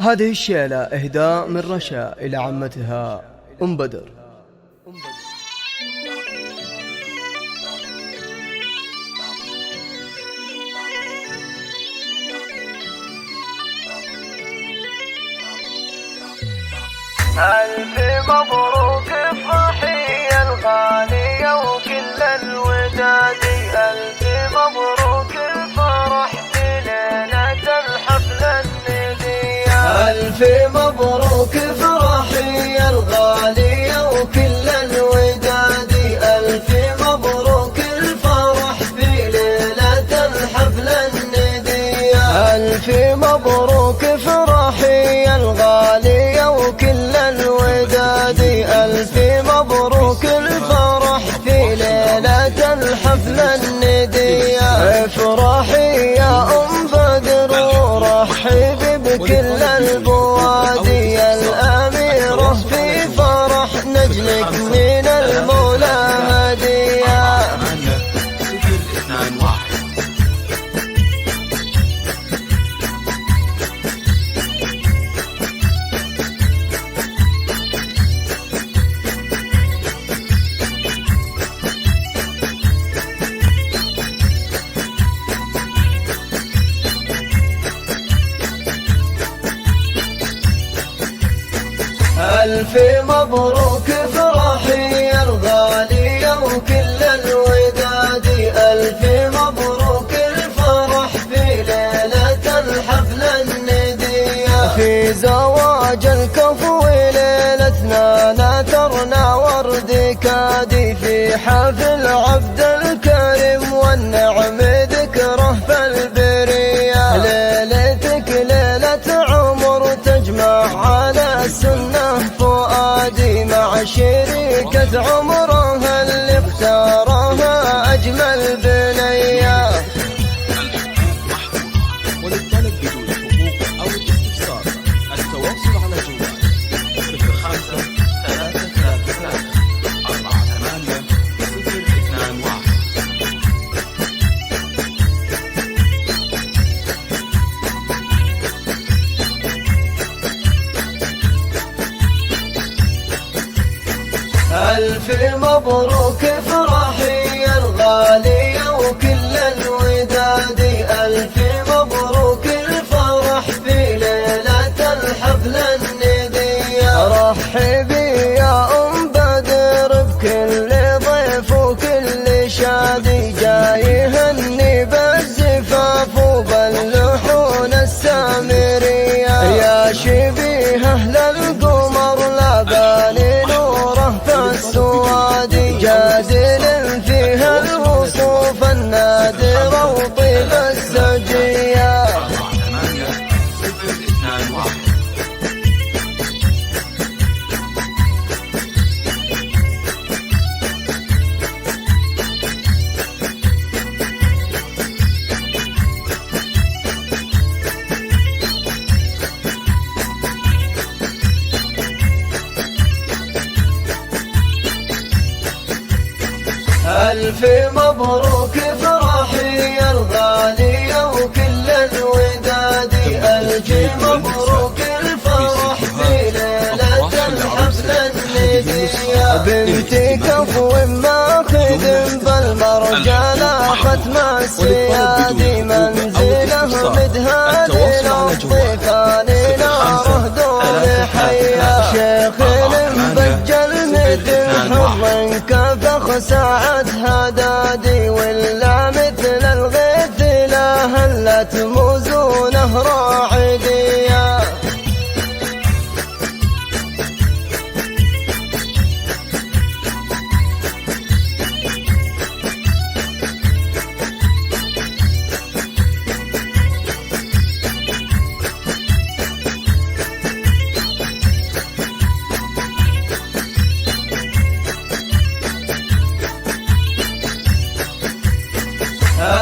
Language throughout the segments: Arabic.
هذه الشيلة إهداء من رشا إلى عمتها أم بدر. ألف مبروك افرحي يا الغالية وكل الودادي، ألف مبروك الفرح في ليلة الحفل الندية. ألف مبروك افرحي يا الغالية وكل الودادي، ألف مبروك الفرح في ليلة الحفل الندية. ألف مبروك افرحي يا الغالية وكل الودادي، ألف مبروك الفرح في ليلة الحفل الندية. افرحي يا أم بدر ورحبي بكل البوادي، الأميرة في فرح نجلك من المولى هدية. ألف مبروك افرحي يا الغالية وكل الودادي، ألف مبروك الفرح في ليلة الحفل الندية. في زواج الكفو ليلتنا ناثرنا ورد كادي، في حفل عبد الكريم والنعم ذكره في البرية. ليلتك ليلة عمر تجمع على السنة فؤادي، مع شريكة عمرها اللي اختارها أجمل بنية. وللطلب بدون حقوق أو الاستفسار التواصل على جوال 05 333 48 021. ألف مبروك افرحي يا الغالية وكل الودادي، ألف مبروك الفرح في ليلة الحفل الندية. رحبي يا أم بدر بكل ضيف وكل شادي، جاي يهني بالزفاف وباللحون السامرية. يا شبيه أهل القمر لا بالي نوره في السوادي، جادل فيها الوصوف النادرة وطيب السجية. ألف مبروك افرحي يا الغالية وكل الودادي، ألف مبروك الفرح في ليلة الحفل الندية. بنتي كفو ماخذ بالمرجلة ختم السيادي، منزله مدهاني الطيفان ناره دور حيا. شيخ مبجل مثل حر كفخ ساعة هدادي، ولا مثل الغيث لا هلت موزونه راعدية.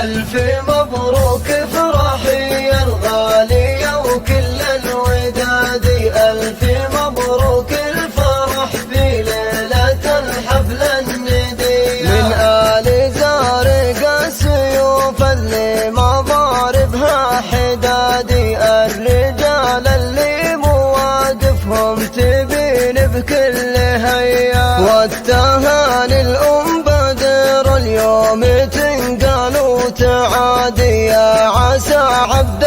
ألف مبروك افرحي يا الغالية وكل الودادي، ألف مبروك الفرح في ليلة الحفل الندية. من آل زارق السيوف اللي مضاربها حدادي، الرجال اللي التهاني الأم بدر اليوم تنقال وتعادي، يا عسى عبد